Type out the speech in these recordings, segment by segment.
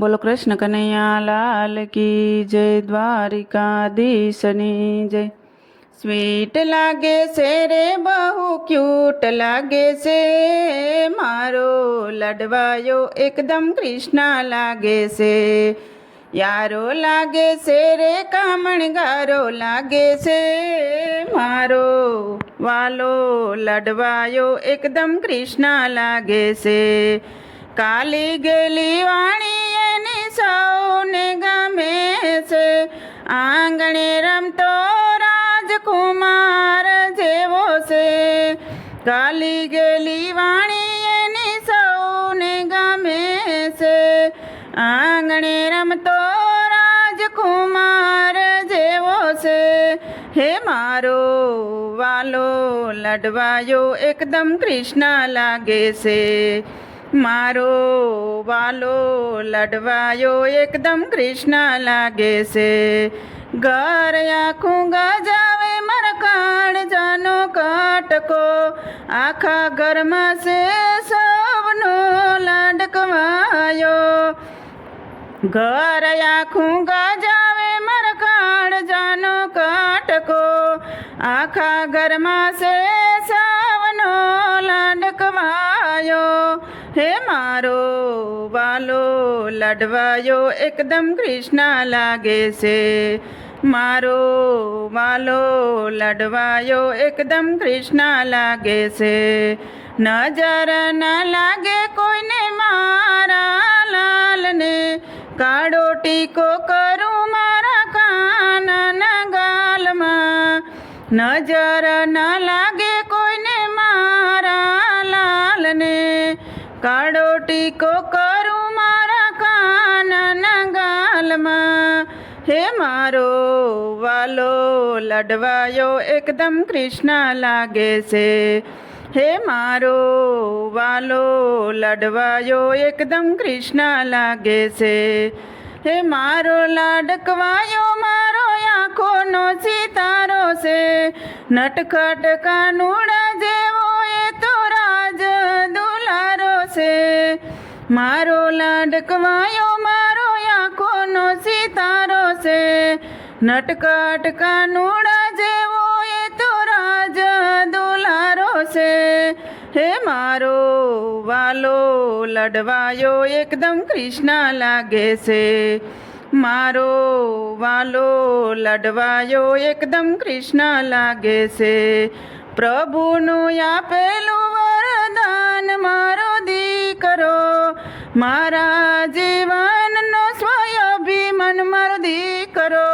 બોલો કૃષ્ણ કનૈયા લાલ કી જય, દ્વારિકાધીશની જય। સ્વીટ લાગે છે રે બહુ ક્યુટ લાગે છે, મારો લડવાયો એકદમ કૃષ્ણ લાગે છે। યારો લાગે છે રે કામણગારો લાગે છે, મારો વાલો લડવાયો એકદમ કૃષ્ણ લાગે છે। કાલી ગેલી વાણી એની સૌને ગમે છે, આંગણે રમતો રાજકુમાર જેવો છે। કાલી ગેલી વાણી એની સૌને ગમે છે, આંગણે રમતો રાજકુમાર જેવો છે। હે મારો વાલો લડવાયો એકદમ કૃષ્ણ લાગે છે, મારો વાલો લડવાયો એકદમ કૃષ્ણ લાગે છે। ઘર આખું ગજાવે મરકાણ જાનો કટકો, આખા ઘરમાં છે સૌનો લડકવાયો। ઘર આખું ગજાવે મરકાણ જાનો કટકો, આખા ઘરમાં છે સૌનો લડકવાયો। હે મારો વાલો લડવાયો એકદમ કૃષ્ણ લાગે છે, મારો વાલો લડવાયો એકદમ કૃષ્ણ લાગે છે। નજર ન લાગે કોઈને મારા લાલને, કાળો ટીકો કરું મારા કાનના ગાલમાં। નજર ન લાગે કોઈને મારા લાલને, કાળો ટીકો કરું મારા કાનના ગાલમાં। હે મારો વાલો લડવાયો એકદમ કૃષ્ણ લાગે છે, હે મારો વાલો લડવાયો એકદમ કૃષ્ણ લાગે છે। હે મારો લાડકવાયો મારો આંખોનો સિતારો છે, નટખટ કાનુડા જેવો એ તો રાજ દુલારો છે। મારો લાડકવાયો મારો આંખોનો સિતારો છે, નટખટ કાનુડા જેવો એ તો રાજ દુલારો છે। હે મારો વાલો લડવાયો એકદમ કૃષ્ણ લાગે છે, મારો વાલો લડવાયો એકદમ કૃષ્ણ લાગે છે। પ્રભુનું આપેલું વરદાન મારો દીકરો, મારા જીવનનો સ્વયંભિમાન મારો દીકરો।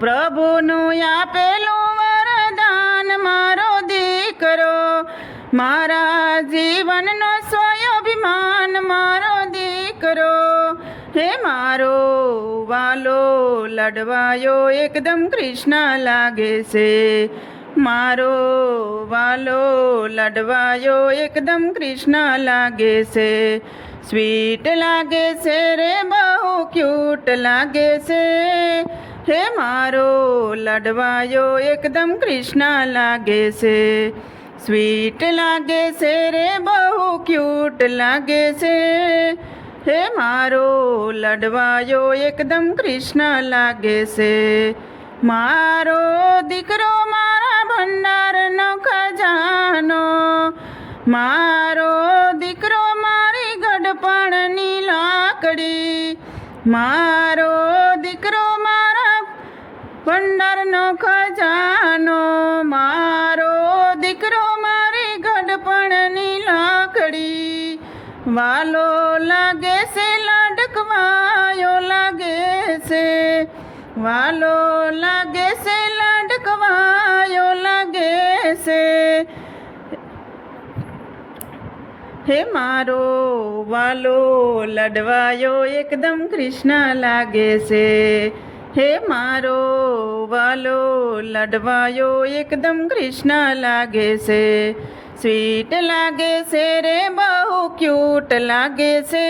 પ્રભુનું આપેલું વરદાન મારો દીકરો, મારા જીવનનો સ્વયંભિમાન મારો દીકરો। હે મારો વાલો લડવાયો એકદમ કૃષ્ણ લાગે છે, મારો વાલો લડવાયો એકદમ કૃષ્ણ લાગે છે। સ્વીટ લાગે છે રે બહુ ક્યુટ લાગે છે, હે મારો લડવાયો એકદમ કૃષ્ણ લાગે છે। સ્વીટ લાગે છે રે બહુ ક્યુટ લાગે છે, હે મારો લડવાયો એકદમ કૃષ્ણ લાગે છે। મારો દીકરો મારા ભંડારનો ખજાનો, મારો દીકરો મારી ગઢપણની લાકડી, મારો દીકરો મારા ભંડારનો ખજાનો, મારો દીકરો મારી ગઢપણની લાકડી। વાલો લાગે છે લાડકવાયો લાગે છે, વાલો લાગે છે લાડકવાયો લાગે છે। હે મારો વાલો લડવાયો એકદમ કૃષ્ણ લાગે છે, હે મારો વાલો લડવાયો એકદમ કૃષ્ણ લાગે છે। સ્વીટ લાગે છે રે બહુ ક્યુટ લાગે છે,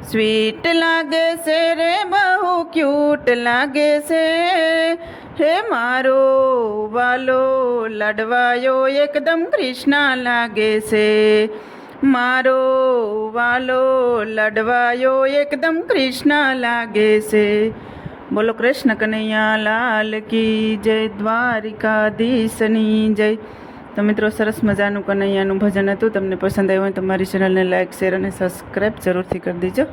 સ્વીટ લાગે છે રે બહુ ક્યુટ લાગે છે। હે મારો વાલો લડવાયો એકદમ કૃષ્ણ લાગે છે, મારો વાલો લડવાયો એકદમ કૃષ્ણ લાગે છે. બોલો કૃષ્ણ કનૈયા લાલ કી જય, દ્વારિકાધીશની જય. તો મિત્રો, સરસ મજાનું કનૈયાનું ભજન હતું. તમને પસંદ આવ્યું હોય તો મારી ચેનલને લાઇક, શેર અને સબસ્ક્રાઈબ જરૂરથી કરી દેજો.